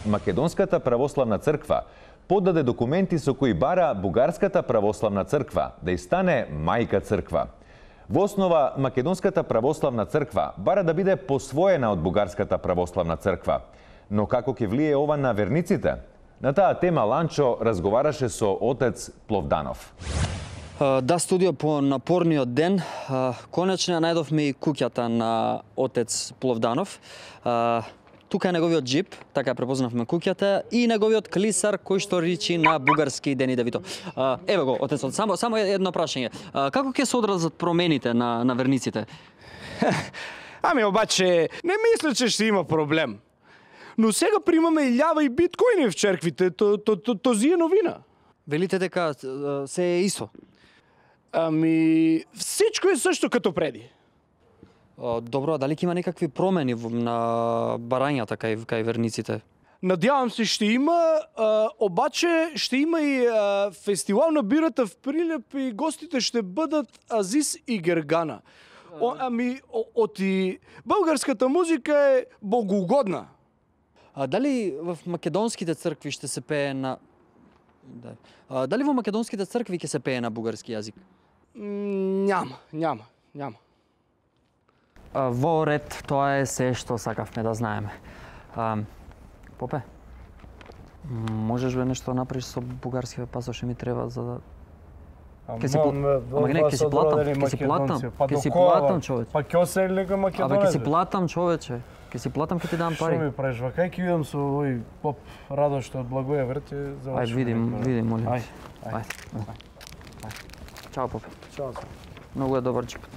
Македонската православна црква подаде документи со кои бара Бугарската православна црква да и стане мајка црква. Во основа, Македонската православна црква бара да биде посвоена од Бугарската православна црква. Но како ќе влие ова на верниците? На таа тема Ланчо разговараше со отец Пловданов. Да, студио, по напорниот ден, конечно најдовме и куќата на отец Пловданов. Тука е неговиот джип, така препознавме куќата, и неговиот клисар кој што ричи на бугарски Дени Девито. Еве го, отецот, само едно прашање. Како ќе се одразат промените на верниците? Ами обаче, не мисля че ще има проблем. Но сега примаме и љава и биткоини в черквите, този е новина. Велите дека се е исто? Ами, всичко е също като преди. Добро, а дали ќе има некакви промени на барањата кај верниците? Надявам се ще има, обаче ще има и фестивал на бирата в Прилеп и гостите ще бъдат Азис и Гергана. Оти българската музика е богоугодна. Дали в македонските цркви ще се пее на... Дали во македонските цркви ќе се пее на бугарски јазик? Няма. Во ред, тоа е се што сакавме да знаеме. Попе, можеш бе нешто да направиш со бугарски пасош, ми треба за да... Ке си платам, човече. Па ќе се лека Македонија. Ке си платам, човече. Ке си платам, ке ти дам пари. Што ми правиш, вака ќе видам со овој поп Радо што од Благоеврт е завршува. Ајде видим, молим. Ајде. Чао, попе. Чао. Многу е добар джипот.